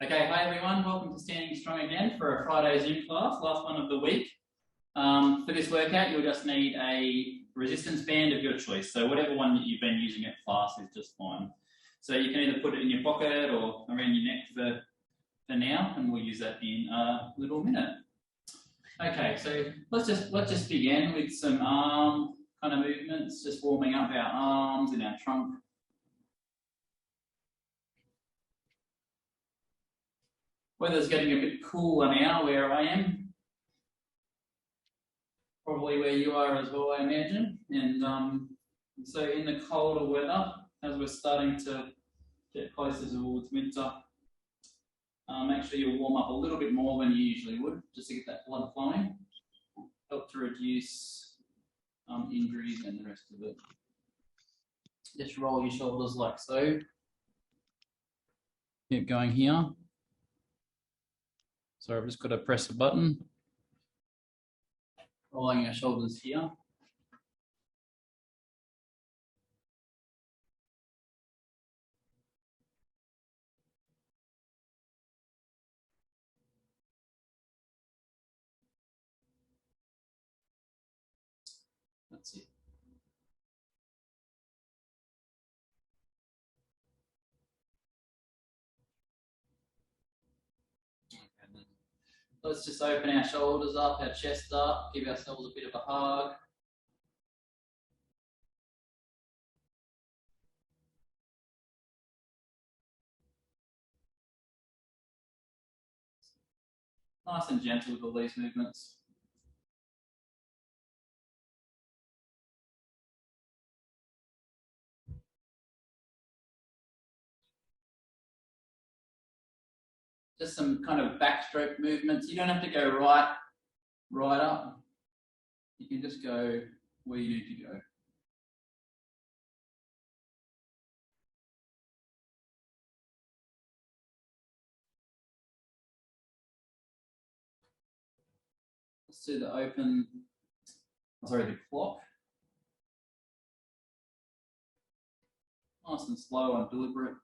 Okay, hi everyone, welcome to Standing Strong again for a Friday Zoom class, last one of the week. For this workout, you'll just need a resistance band of your choice. So whatever one that you've been using at class is just fine. So you can either put it in your pocket or around your neck for now, and we'll use that in a little minute. Okay, so let's just begin with some arm kind of movements, just warming up our arms and our trunk. Weather's getting a bit cooler now where I am. Probably where you are as well, I imagine. And so in the colder weather, as we're starting to get closer towards winter, make sure you warm up a little bit more than you usually would, just to get that blood flowing. Help to reduce injuries and the rest of it. Just roll your shoulders like so. Keep going here. So I've just got to press a button. Rolling our shoulders here. That's it. Let's just open our shoulders up, our chest up, give ourselves a bit of a hug. Nice and gentle with all these movements. Just some kind of backstroke movements. You don't have to go right up. You can just go where you need to go. Let's do the the clock. Nice and slow and deliberate.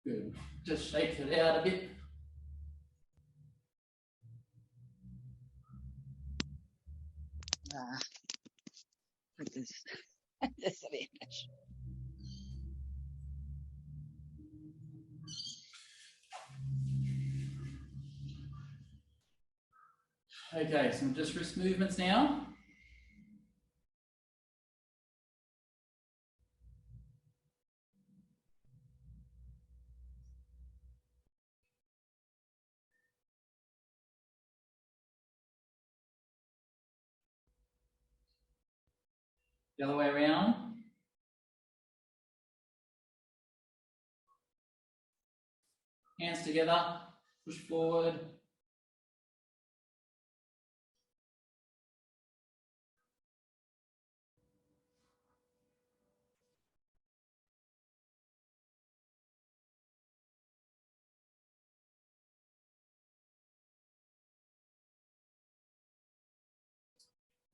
Good. Just shake it out a bit. Disadvantage. Okay, some just wrist movements now. The other way around. Hands together, push forward.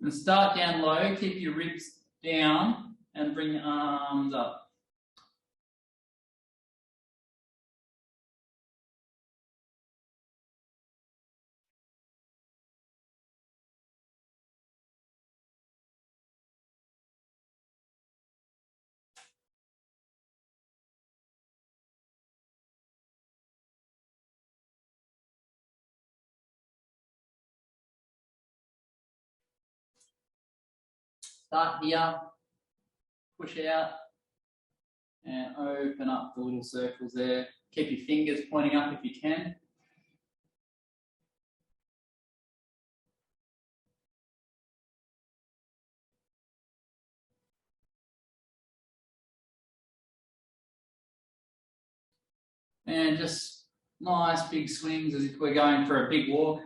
And start down low, keep your ribs down and bring your arms up. Start here, push out, and open up the little circles there. Keep your fingers pointing up if you can. And just nice big swings as if we're going for a big walk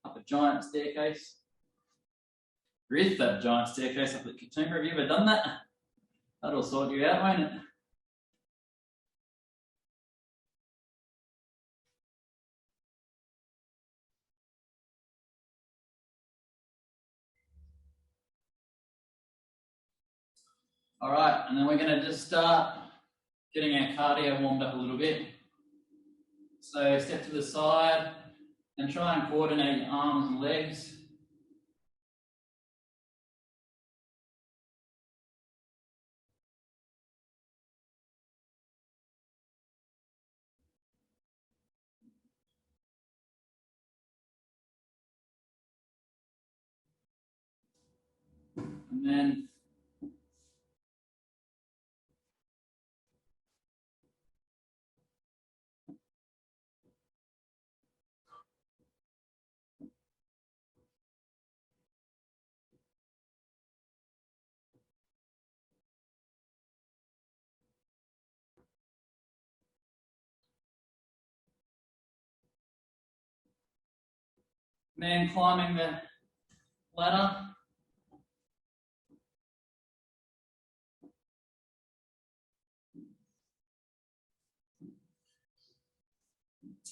up a giant staircase. There is that giant staircase up at Katoomba. Have you ever done that? That'll sort you out, won't it? All right, and then we're going to just start getting our cardio warmed up a little bit. So step to the side and try and coordinate your arms and legs. And then climbing the ladder.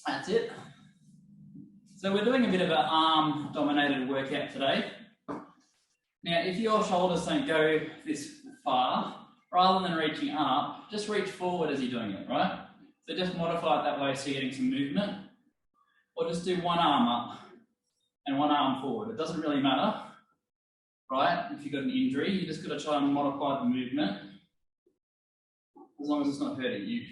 That's it. So we're doing a bit of an arm-dominated workout today. Now, if your shoulders don't go this far, rather than reaching up, just reach forward as you're doing it, right? So just modify it that way so you're getting some movement. Or just do one arm up and one arm forward. It doesn't really matter, right? If you've got an injury, you just got to try and modify the movement as long as it's not hurting you.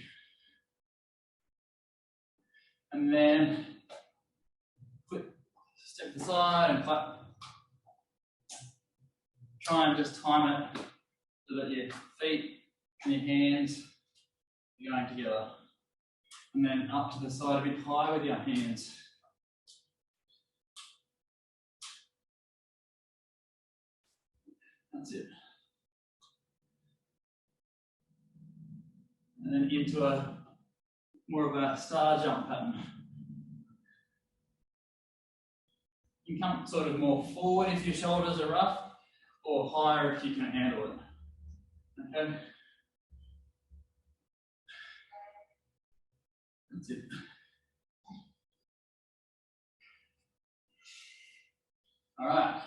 And then step aside and clap. Try and just time it so that your feet and your hands are going together. And then up to the side a bit high with your hands. That's it. And then into a more of a star jump pattern. You can come sort of more forward if your shoulders are rough, or higher if you can handle it. Okay. That's it. All right.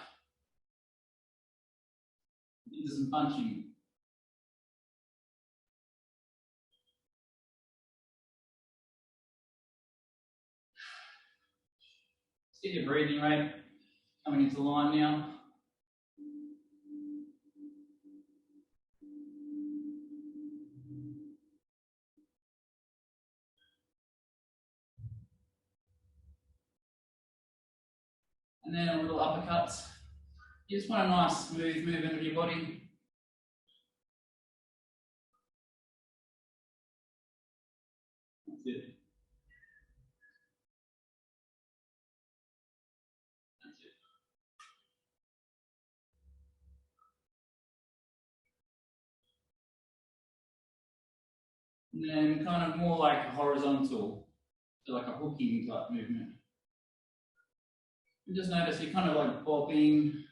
Into some punching. Just get your breathing rate coming into line now. And then a little uppercuts. You just want a nice smooth movement of your body. That's it. That's it. And then kind of more like a horizontal, so like a hooking type movement. And just notice you're kind of like bobbing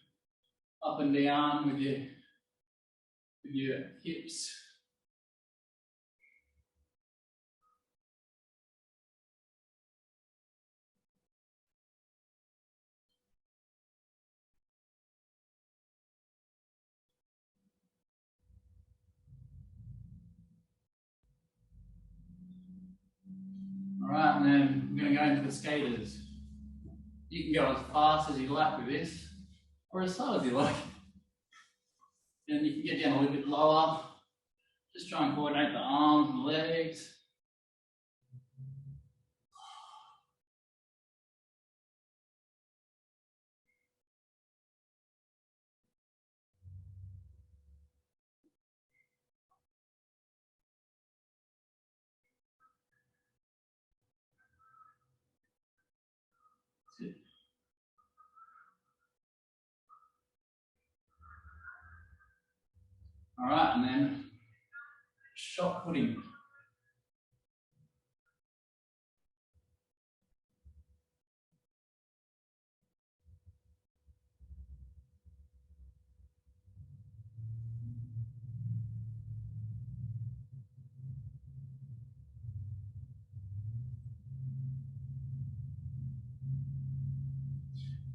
up and down with your hips. All right, and then we're going to go into the skaters. You can go as fast as you like with this, or as slow as you like. And you can get down a little bit lower. Just try and coordinate the arms and the legs. That's it. All right, and then shot putting.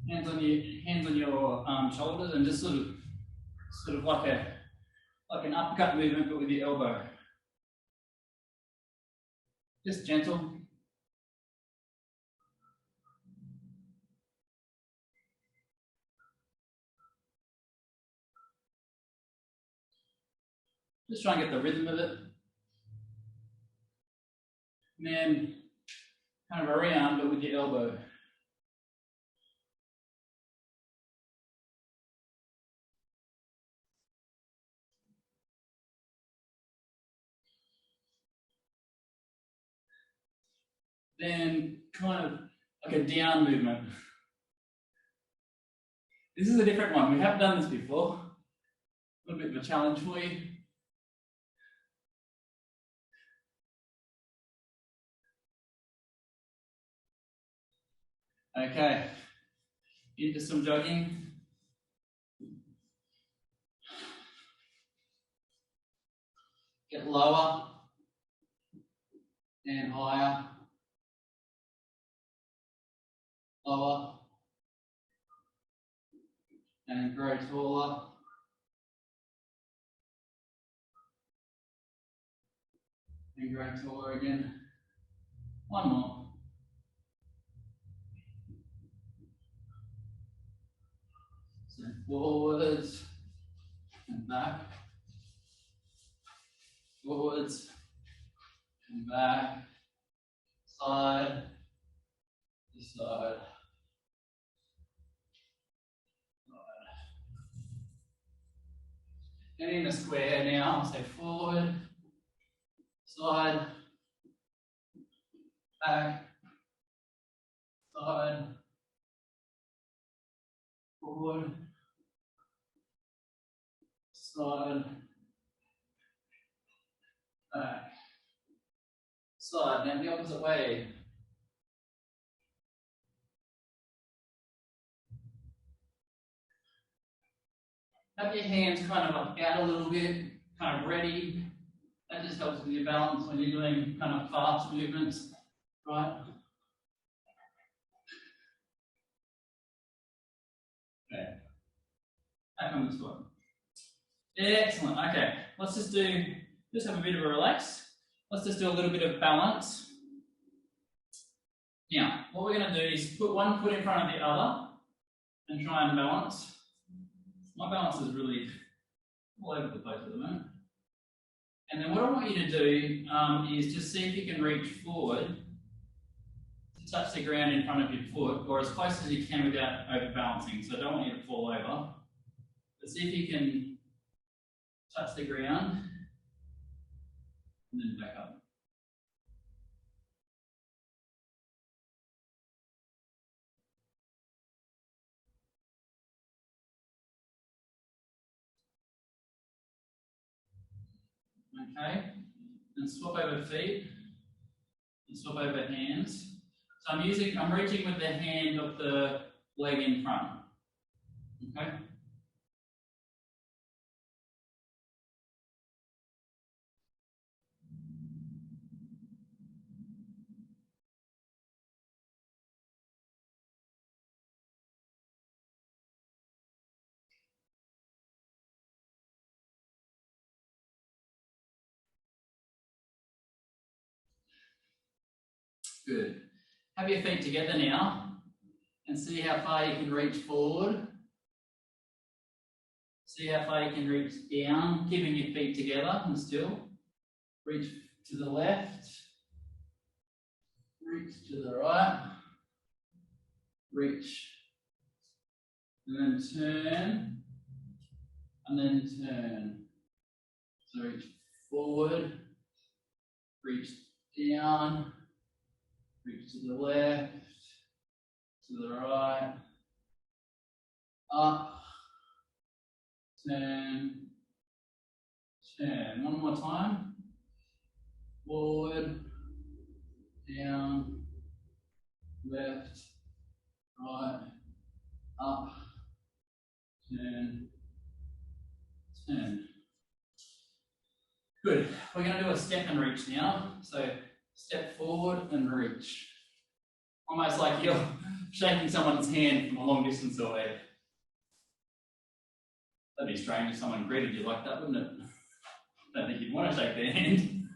Hands on your shoulders, and just sort of like Like an uppercut movement, but with your elbow. Just gentle. Just try and get the rhythm of it. And then kind of around, but with your elbow. Then kind of like a down movement. This is a different one. We haven't done this before. A little bit of a challenge for you. Okay, into some jogging. Get lower and higher. Lower and grow taller. And grow taller again. One more. So forwards and back. Forwards and back. Side to side. And in a square now, so forward, side, back, side, forward, side, back, side. Now the opposite way. Have your hands kind of up out a little bit, kind of ready. That just helps with your balance when you're doing kind of fast movements, right? Okay. Back on this one. Excellent. Okay. Let's just have a bit of a relax. Let's just do a little bit of balance. Now, what we're going to do is put one foot in front of the other and try and balance. My balance is really all over the place at the moment. And then what I want you to do is just see if you can reach forward to touch the ground in front of your foot, or as close as you can without overbalancing. So I don't want you to fall over. But see if you can touch the ground and then back up. Okay, and swap over feet, and swap over hands. So I'm reaching with the hand of the leg in front. Okay. Good. Have your feet together now and see how far you can reach forward. See how far you can reach down, keeping your feet together and still. Reach to the left, reach to the right, reach, and then turn, and then turn. So reach forward, reach down, reach to the left, to the right, up, turn, turn. One more time. Forward, down, left, right, up, turn, turn. Good. We're going to do a step and reach now. So step forward and reach. Almost like you're shaking someone's hand from a long distance away. That'd be strange if someone greeted you like that, wouldn't it? don't think you'd want to shake their hand.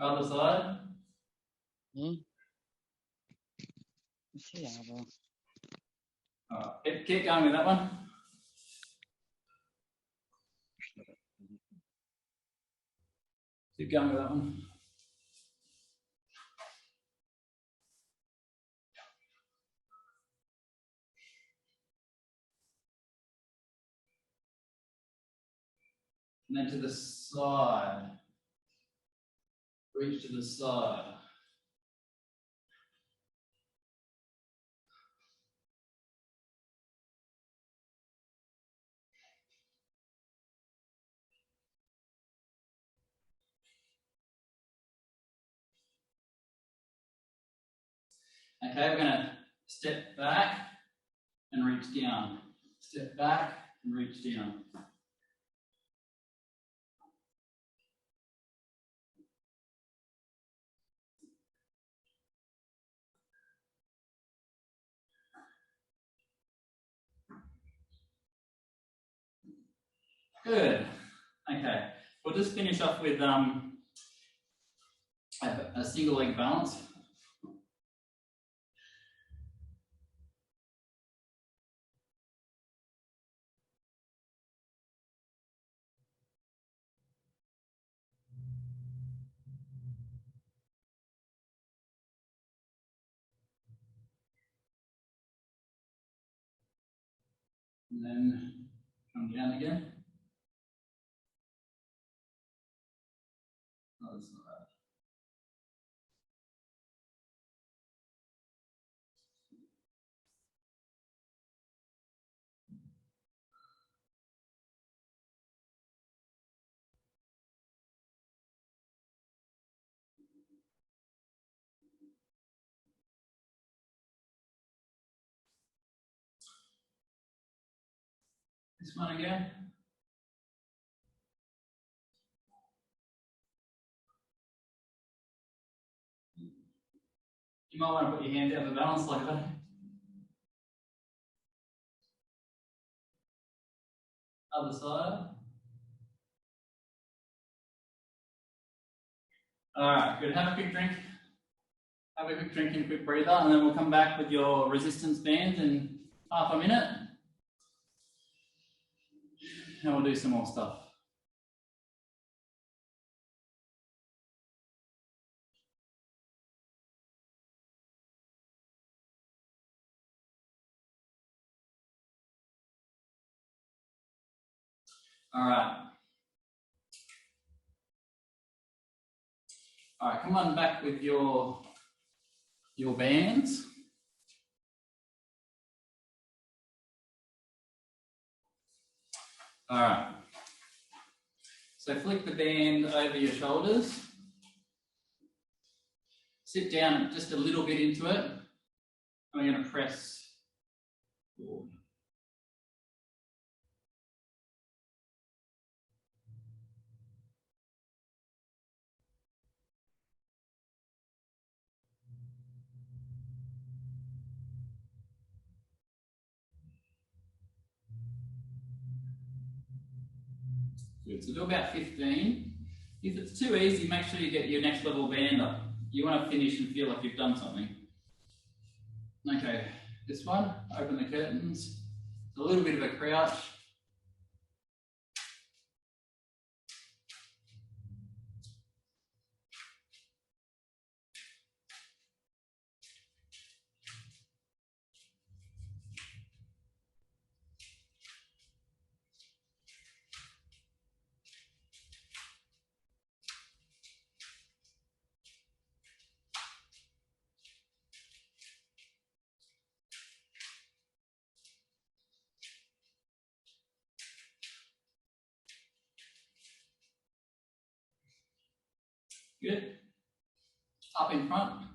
Other side. See, I will. All right, keep going with that one. Keep going with that one. And then to the side. Reach to the side. Okay, we're going to step back and reach down. Step back and reach down. Good. Okay, we'll just finish off with a single leg balance. And then come down again. Other side. This one again. You might want to put your hands out for balance like that. Other side. All right, good. Have a quick drink. Have a quick drink and a quick breather, and then we'll come back with your resistance band in half a minute. And we'll do some more stuff. All right. All right, come on back with your bands. All right. So flick the band over your shoulders. Sit down just a little bit into it. And we're going to press forward. Good. So do about 15. If it's too easy, make sure you get your next level band up. You want to finish and feel like you've done something. Okay, this one, open the curtains. A little bit of a crouch. Good. Up in front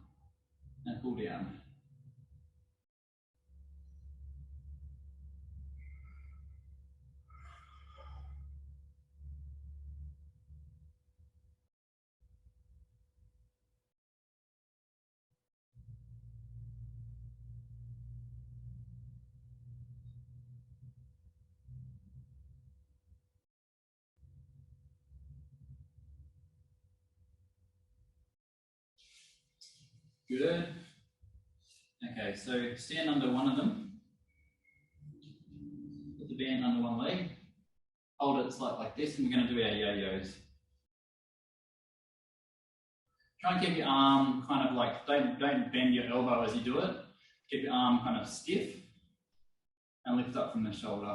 and pull down. Good. Okay, so stand under one of them. Put the band under one leg. Hold it like this, and we're going to do our yo-yos. Try and keep your arm kind of like, don't bend your elbow as you do it. Keep your arm kind of stiff and lift up from the shoulder.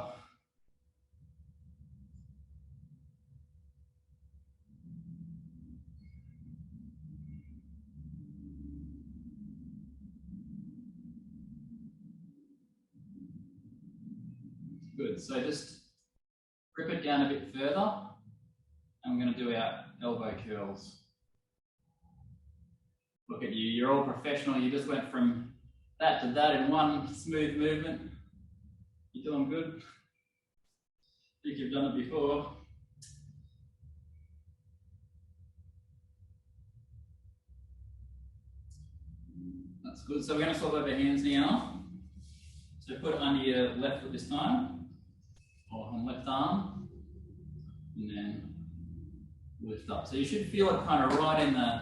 Good, so just grip it down a bit further, and we're going to do our elbow curls. Look at you, you're all professional. You just went from that to that in one smooth movement. You're doing good. I think you've done it before. That's good. So we're going to swap over hands now. So put it under your left foot this time, or on left arm, and then lift up. So you should feel it kind of right in the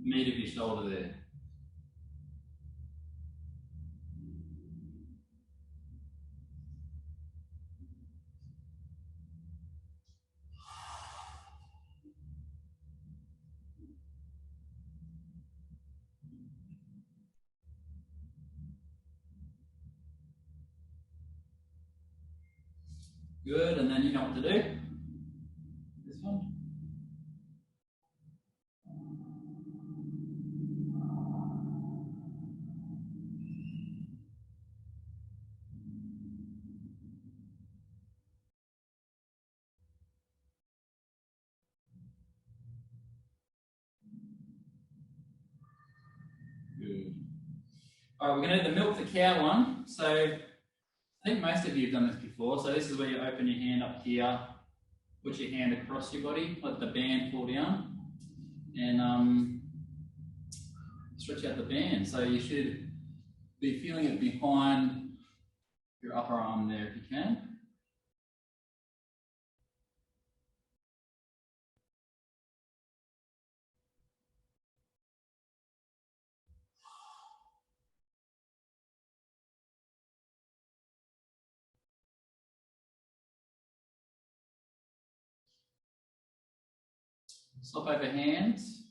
meat of your shoulder there. Good, and then you know what to do. This one. Good. All right, we're going to do the milk the cow one. So I think most of you have done this before. So this is where you open your hand up here, put your hand across your body, let the band fall down, and stretch out the band. So you should be feeling it behind your upper arm there if you can. Swap over hands.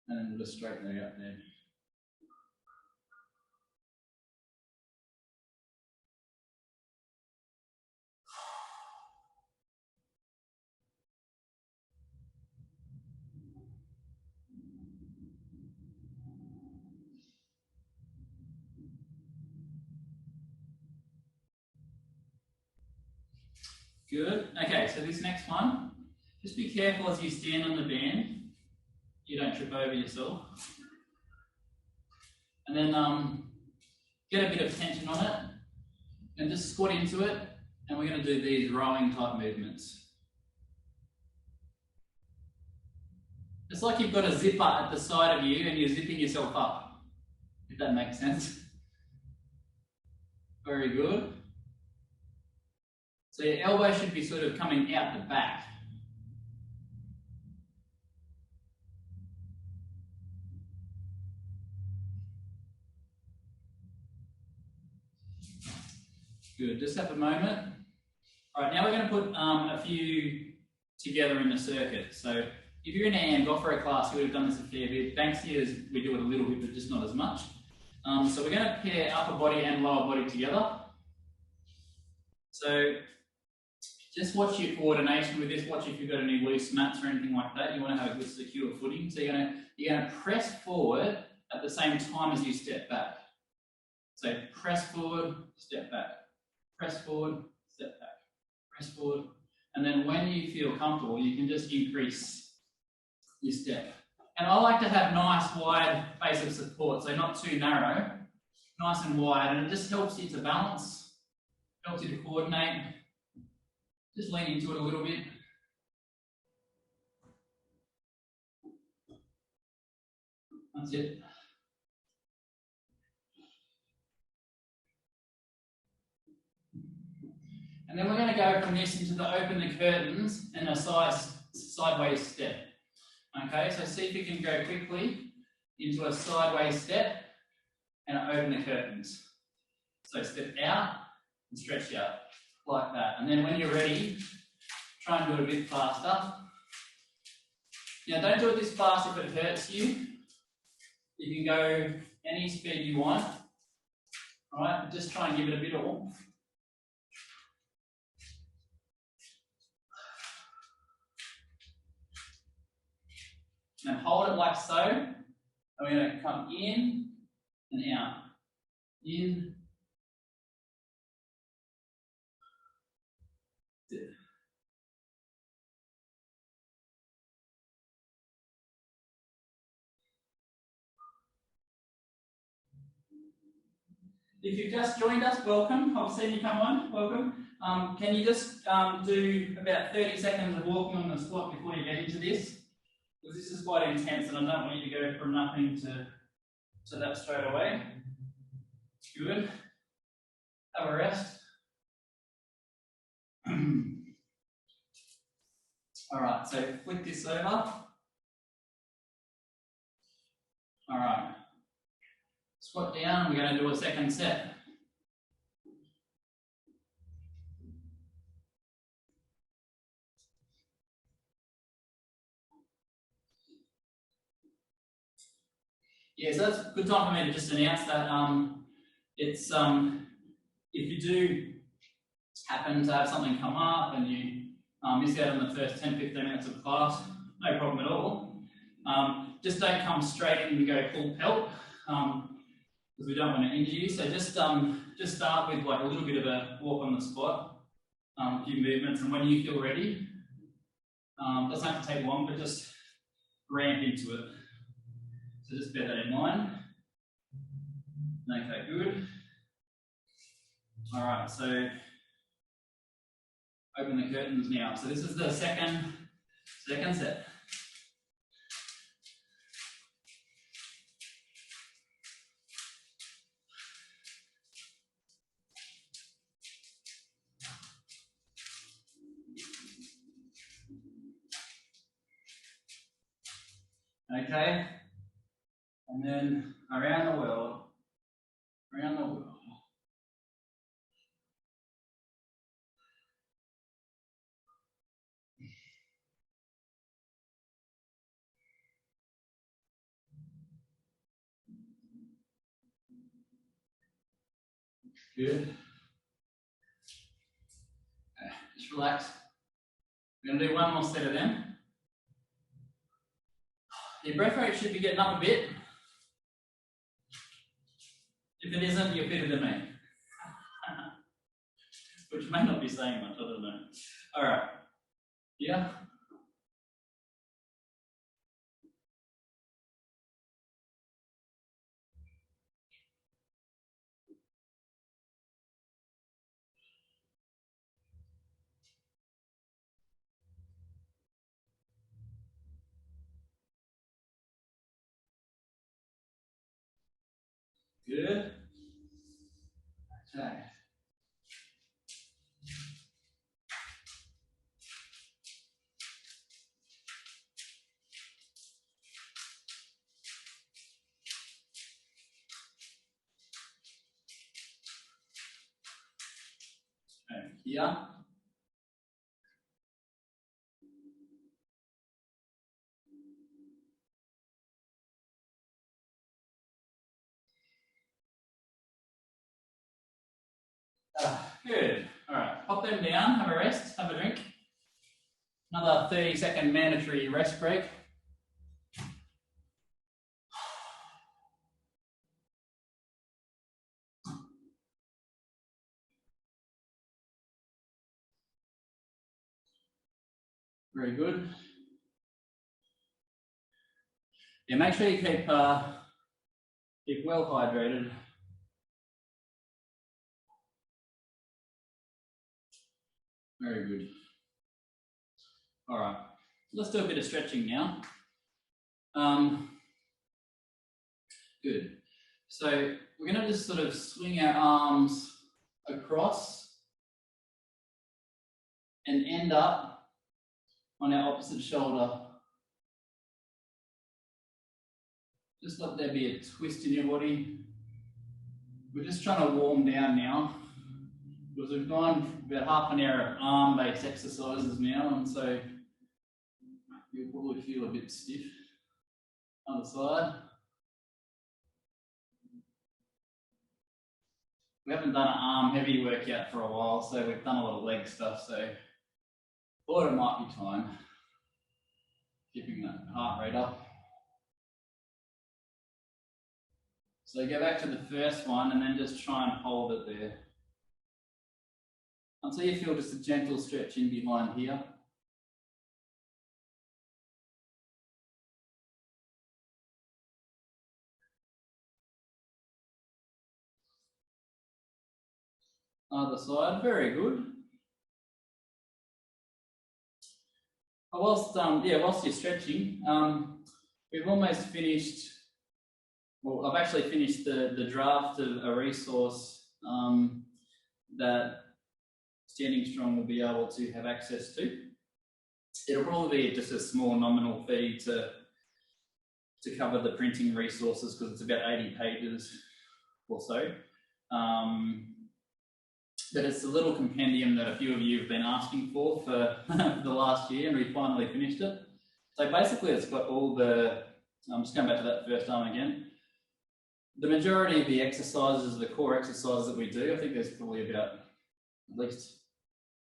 And then we'll just straighten it out there. Good. Okay, so this next one, just be careful as you stand on the band, you don't trip over yourself. And then get a bit of tension on it, and just squat into it, and we're going to do these rowing type movements. It's like you've got a zipper at the side of you and you're zipping yourself up, if that makes sense. Very good. So your elbow should be sort of coming out the back. Good, just have a moment. All right, now we're going to put a few together in the circuit. So if you're in an Angophero class, you would have done this a fair bit. Banksias, we do it a little bit, but just not as much. So we're going to pair upper body and lower body together. So just watch your coordination with this. Watch if you've got any loose mats or anything like that. You want to have a good secure footing. So you're going to press forward at the same time as you step back. So press forward, step back. Press forward, step back. Press forward. And then when you feel comfortable, you can just increase your step. And I like to have nice wide base of support, so not too narrow, nice and wide, and it just helps you to balance, helps you to coordinate. Just lean into it a little bit. That's it. And then we're going to go from this into the open the curtains and a sideways step. Okay, so see if you can go quickly into a sideways step and open the curtains. So step out and stretch out like that. And then when you're ready, try and do it a bit faster. Now don't do it this fast if it hurts you. You can go any speed you want. All right, just try and give it a bit of oomph. Now hold it like so, and we're going to come in and out. In. If you've just joined us, welcome. I've seen you come on, welcome. Can you just do about 30 seconds of walking on the squat before you get into this? Because this is quite intense and I don't want you to go from nothing to that straight away. Good. Have a rest. All right, so flip this over. All right. Squat down, we're going to do a second set. Yeah, so that's a good time for me to just announce that it's if you do happen to have something come up and you miss out on the first 10-15 minutes of class, no problem at all. Just don't come straight in and go full pelt because we don't want to injure you. So just start with like a little bit of a walk on the spot, a few movements, and when you feel ready, doesn't have to take long, but just ramp into it. So just bear that in mind. Okay, good. All right, so open the curtains now. So this is the second set. Okay, and then around the world, around the world. Good. Okay, just relax. We're going to do one more set of them. Your breath rate should be getting up a bit. If it isn't, you're fitter than me. Which may not be saying much, I don't know. All right. Yeah. Good. Okay. Okay. Here. Good. All right. Pop them down. Have a rest. Have a drink. Another 30-second mandatory rest break. Very good. Yeah, make sure you keep well hydrated. Very good. All right, let's do a bit of stretching now. Good. So we're going to just sort of swing our arms across and end up on our opposite shoulder. Just let there be a twist in your body. We're just trying to warm down now because we've gone about half an hour of arm-based exercises now, and so you'll probably feel a bit stiff. Other side. We haven't done an arm heavy workout for a while, so we've done a lot of leg stuff, so thought it might be time. Keeping that heart rate up. So go back to the first one and then just try and hold it there. Until you feel just a gentle stretch in behind here. Other side, very good. Whilst you're stretching, we've almost finished. Well, I've actually finished the draft of a resource that Standing Strong will be able to have access to. It'll probably be just a small nominal fee to cover the printing resources because it's about 80 pages or so. But it's a little compendium that a few of you have been asking for the last year, and we finally finished it. So basically it's got all the, I'm just going back to that first arm again. The majority of the exercises, the core exercises that we do, I think there's probably about at least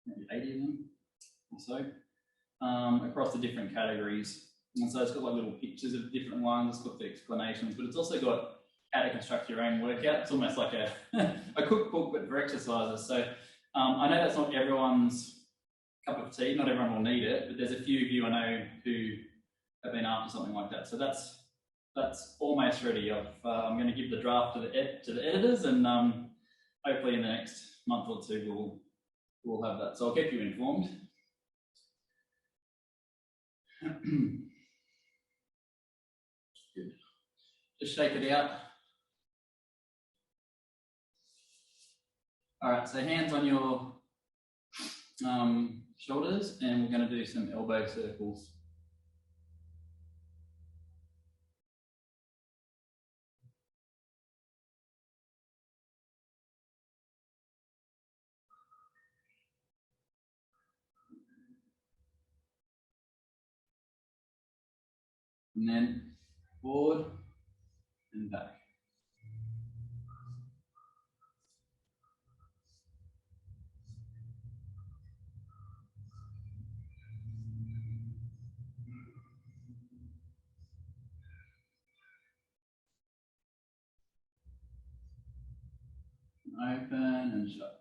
maybe 80 of them or so, across the different categories. And so it's got like little pictures of different ones, it's got the explanations, but it's also got how to construct your own workout. It's almost like a, a cookbook, but for exercises. So I know that's not everyone's cup of tea, not everyone will need it, but there's a few of you I know who have been after something like that. So that's almost ready. I'm going to give the draft to the editors, and hopefully in the next month or two we'll have that. So I'll keep you informed. Good. Just shake it out. All right, so hands on your shoulders, and we're going to do some elbow circles. And then forward and back. Open and shut.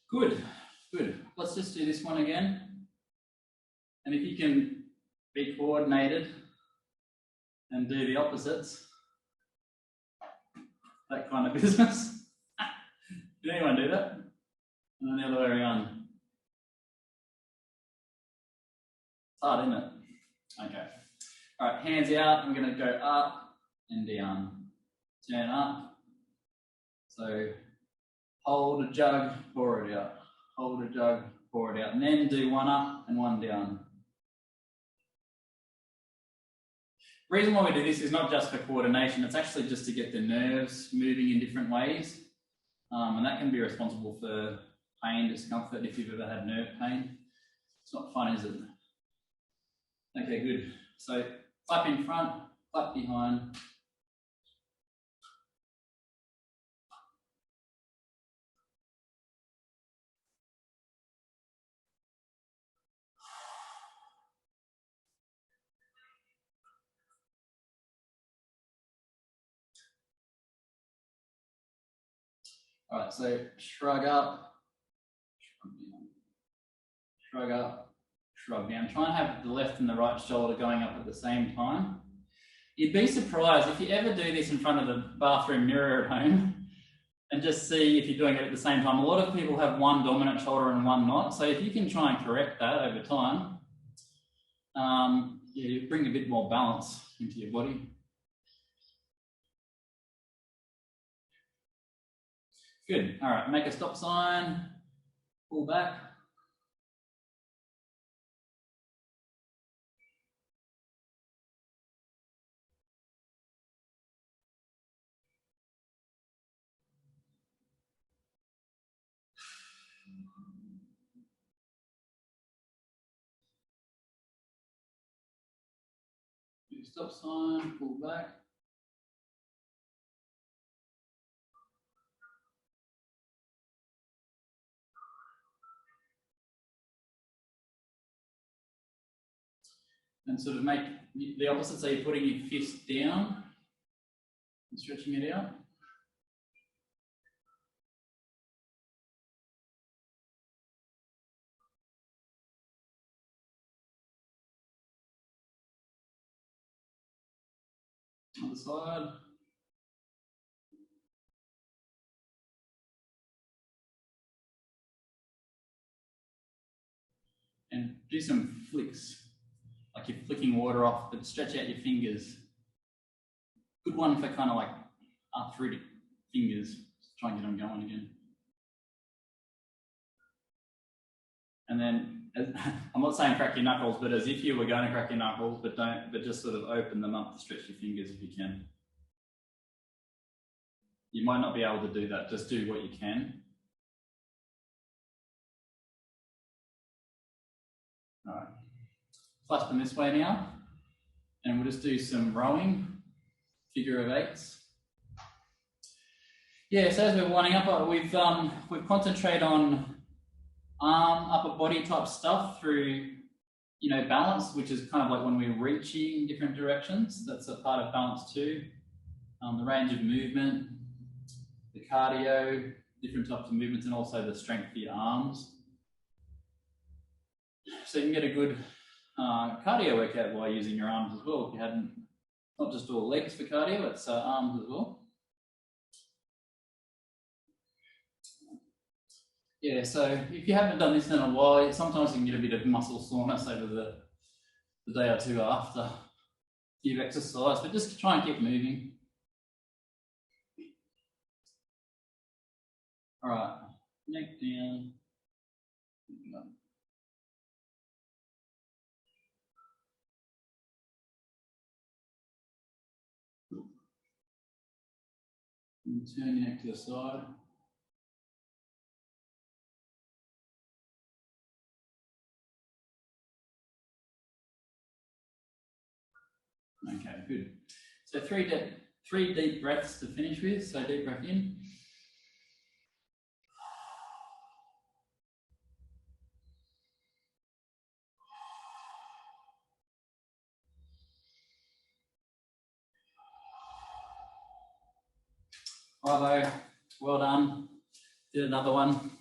Good, good. Let's just do this one again. And if you can be coordinated and do the opposites, that kind of business. Did anyone do that? And then the other way around. It's hard, isn't it? Okay. All right, hands out. I'm going to go up and down. Turn up. So hold a jug, pour it out. Hold a jug, pour it out. And then do one up and one down. The reason why we do this is not just for coordination, it's actually just to get the nerves moving in different ways. And that can be responsible for pain, discomfort, if you've ever had nerve pain. It's not fun, is it? Okay, good. So clap in front, clap behind. All right, so shrug up, shrug down, shrug up, shrug down. Try and have the left and the right shoulder going up at the same time. You'd be surprised if you ever do this in front of the bathroom mirror at home and just see if you're doing it at the same time. A lot of people have one dominant shoulder and one not. So if you can try and correct that over time, yeah, you bring a bit more balance into your body. Good. All right, make a stop sign, pull back. Stop sign, pull back. And sort of make the opposite, so you're putting your fist down and stretching it out. Other side. And do some flicks, like you're flicking water off, but stretch out your fingers. Good one for kind of like arthritic fingers. Try and get them going again. And then, I'm not saying crack your knuckles, but as if you were going to crack your knuckles, but just sort of open them up to stretch your fingers if you can. You might not be able to do that, just do what you can. All right, clasp them this way now, and we'll just do some rowing, figure of eights. Yeah, so as we're winding up, we've concentrated on arm, upper body type stuff through, you know, balance, which is kind of like when we're reaching different directions. That's a part of balance too. The range of movement, the cardio, different types of movements, and also the strength of your arms. So you can get a good cardio workout while using your arms as well. If you hadn't, not just all legs for cardio, it's arms as well. Yeah, so if you haven't done this in a while, sometimes you can get a bit of muscle soreness over the day or two after you've exercised, but just try and keep moving. All right, neck down. And turn your neck to the side. Okay, good. So three deep breaths to finish with. So deep breath in. Bravo, well done. Did another one.